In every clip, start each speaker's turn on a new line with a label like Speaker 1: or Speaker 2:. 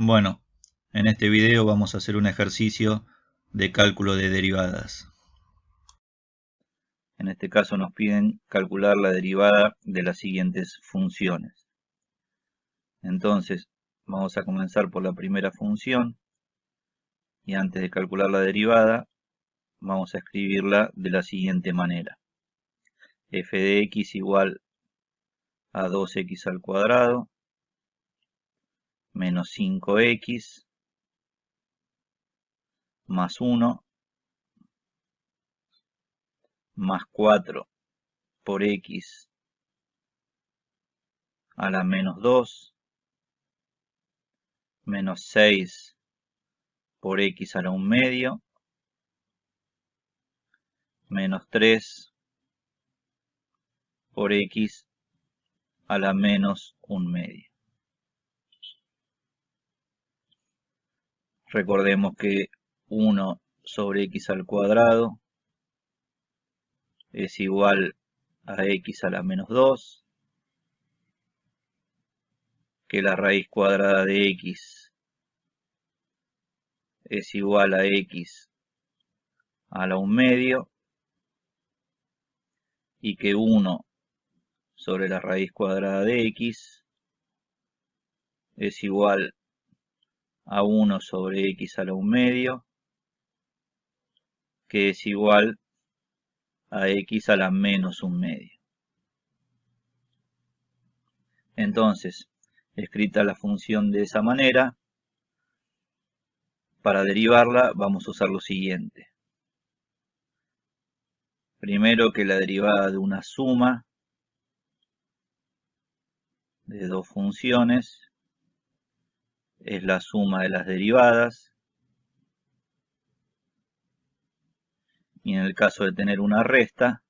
Speaker 1: Bueno, en este video vamos a hacer un ejercicio de cálculo de derivadas. En este caso nos piden calcular la derivada de las siguientes funciones. Entonces, vamos a comenzar por la primera función y antes de calcular la derivada, vamos a escribirla de la siguiente manera. F de x igual a 2x al cuadrado menos 5x más 1 más 4 por x a la menos 2 menos 6 por x a la 1 medio menos 3 por x a la menos 1 medio. Recordemos que 1 sobre x al cuadrado es igual a x a la menos 2, que la raíz cuadrada de x es igual a x a la 1 medio y que 1 sobre la raíz cuadrada de x es igual a 1 sobre x a la 1 medio, que es igual a x a la menos 1 medio. Entonces, escrita la función de esa manera, para derivarla vamos a usar lo siguiente. Primero, que la derivada de una suma de dos funciones es la suma de las derivadas, y en el caso de tener una resta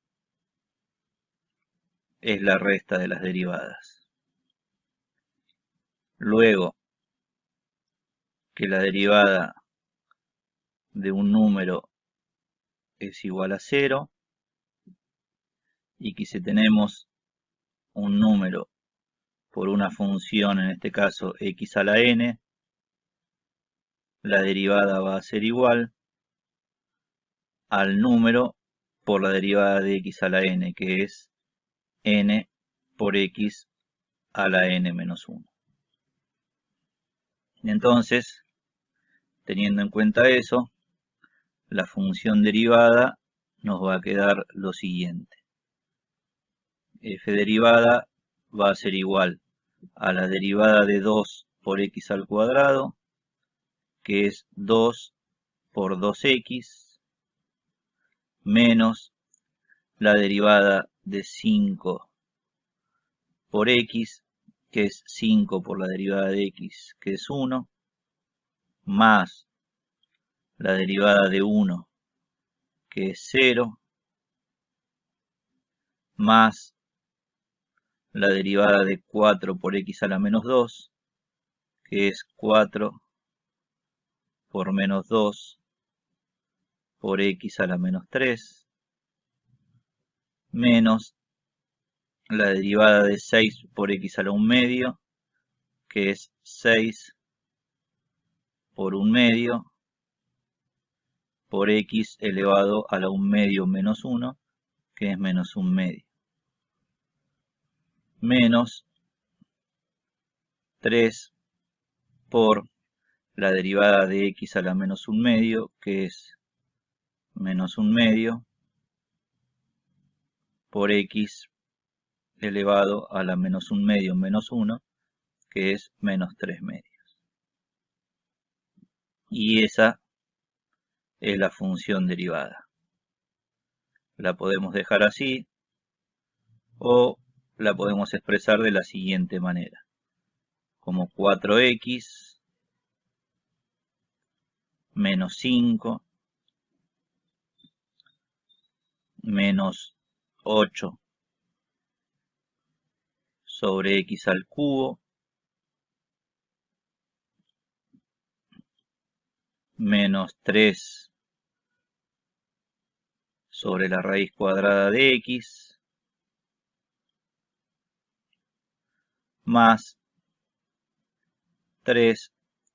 Speaker 1: es la resta de las derivadas. Luego, que la derivada de un número es igual a 0 y que si tenemos un número por una función, en este caso x a la n, la derivada va a ser igual al número por la derivada de x a la n, que es n por x a la n menos 1. Entonces, teniendo en cuenta eso, la función derivada nos va a quedar lo siguiente. F derivada va a ser igual a la derivada de 2 por x al cuadrado, que es 2 por 2x, menos la derivada de 5 por x, que es 5 por la derivada de x, que es 1, más la derivada de 1, que es 0, más la derivada de 4 por x a la menos 2, que es 4 por menos 2 por x a la menos 3, menos la derivada de 6 por x a la 1 medio, que es 6 por 1 medio por x elevado a la 1 medio menos 1, que es menos 1 medio, menos 3 por la derivada de x a la menos 1 medio, que es menos 1 medio, por x elevado a la menos 1 medio menos 1, que es menos 3 medios. Y esa es la función derivada. La podemos dejar así o la podemos expresar de la siguiente manera, como 4x menos 5 menos 8 sobre x al cubo menos 3 sobre la raíz cuadrada de x más 3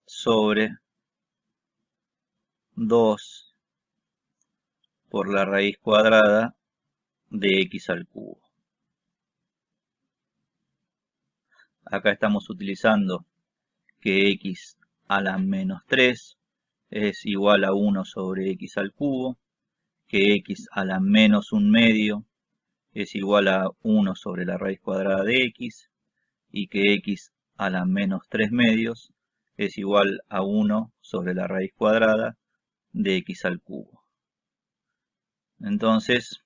Speaker 1: sobre 2 por la raíz cuadrada de x al cubo. Acá estamos utilizando que x a la menos 3 es igual a 1 sobre x al cubo, que x a la menos 1/2 es igual a 1 sobre la raíz cuadrada de x, y que x a la menos 3/2 es igual a 1 sobre la raíz cuadrada de x al cubo. Entonces,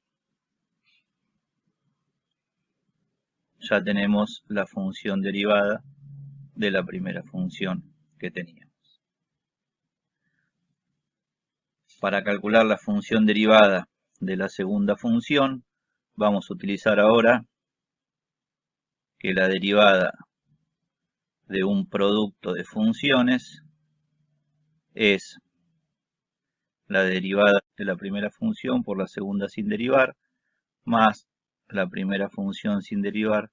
Speaker 1: ya tenemos la función derivada de la primera función que teníamos. Para calcular la función derivada de la segunda función, vamos a utilizar ahora que la derivada de un producto de funciones es la derivada de la primera función por la segunda sin derivar, más la primera función sin derivar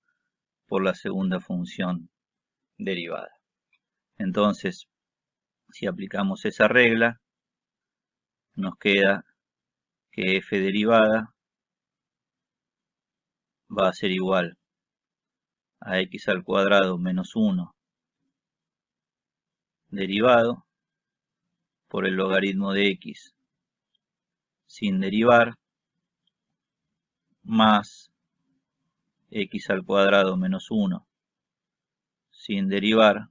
Speaker 1: por la segunda función derivada. Entonces, si aplicamos esa regla, nos queda que f derivada va a ser igual a x al cuadrado menos 1 derivado por el logaritmo de x sin derivar más x al cuadrado menos 1 sin derivar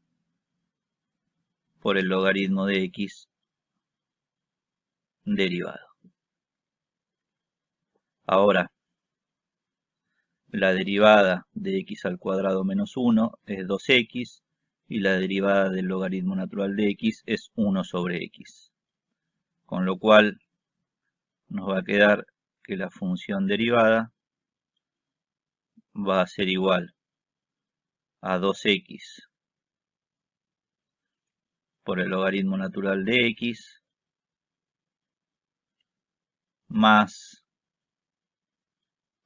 Speaker 1: por el logaritmo de x derivado. Ahora, la derivada de x al cuadrado menos 1 es 2x y la derivada del logaritmo natural de x es 1 sobre x. Con lo cual nos va a quedar que la función derivada va a ser igual a 2x por el logaritmo natural de x más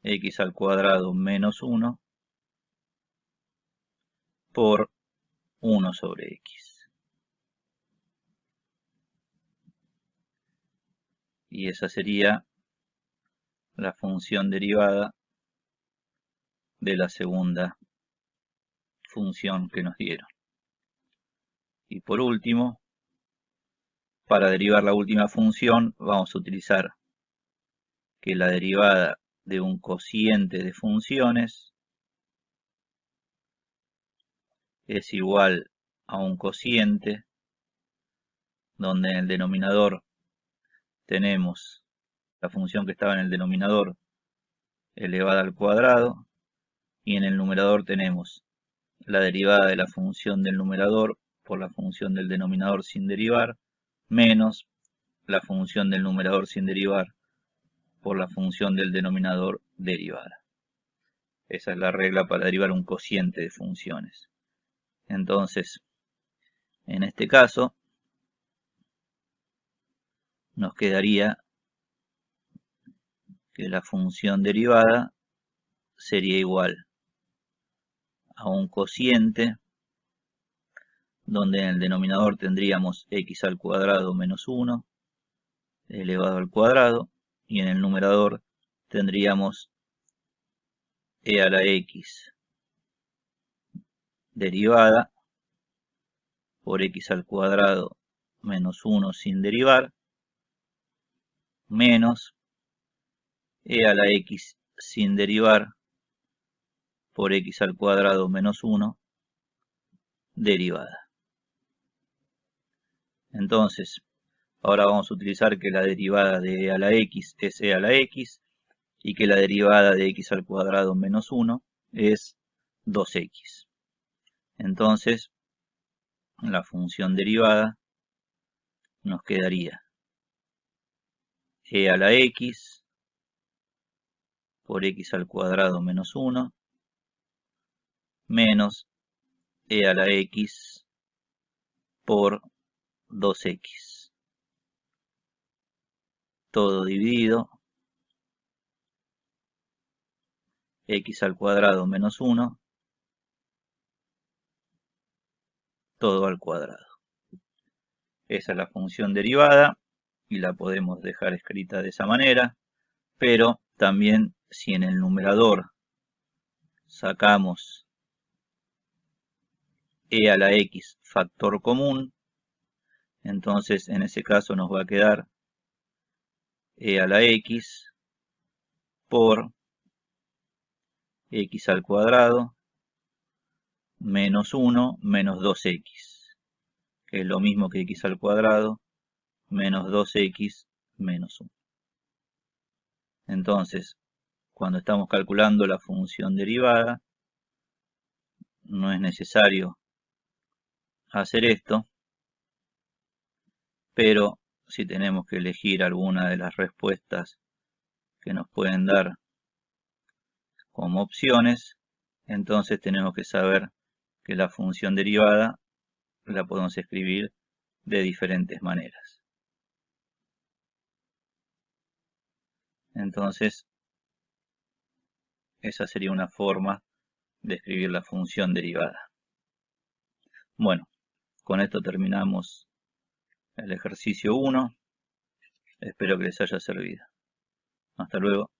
Speaker 1: x al cuadrado menos 1 por 1 sobre x. Y esa sería la función derivada de la segunda función que nos dieron. Y por último, para derivar la última función, vamos a utilizar que la derivada de un cociente de funciones es igual a un cociente donde en el denominador tenemos la función que estaba en el denominador elevada al cuadrado y en el numerador tenemos la derivada de la función del numerador por la función del denominador sin derivar menos la función del numerador sin derivar por la función del denominador derivada. Esa es la regla para derivar un cociente de funciones. Entonces, en este caso, nos quedaría que la función derivada sería igual a un cociente donde en el denominador tendríamos x al cuadrado menos 1 elevado al cuadrado y en el numerador tendríamos e a la x derivada por x al cuadrado menos 1 sin derivar menos e a la x sin derivar por x al cuadrado menos 1 derivada. Entonces, ahora vamos a utilizar que la derivada de e a la x es e a la x y que la derivada de x al cuadrado menos 1 es 2x. Entonces, la función derivada nos quedaría e a la x por x al cuadrado menos 1 menos e a la x por 2x. Todo dividido x al cuadrado menos 1 todo al cuadrado. Esa es la función derivada y la podemos dejar escrita de esa manera, pero también si en el numerador sacamos e a la x factor común, entonces en ese caso nos va a quedar e a la x por x al cuadrado menos 1 menos 2x, que es lo mismo que x al cuadrado menos 2x menos 1. Entonces, cuando estamos calculando la función derivada, no es necesario hacer esto, pero si tenemos que elegir alguna de las respuestas que nos pueden dar como opciones, entonces tenemos que saber que la función derivada la podemos escribir de diferentes maneras. Entonces, esa sería una forma de escribir la función derivada. Bueno, con esto terminamos el ejercicio 1. Espero que les haya servido. Hasta luego.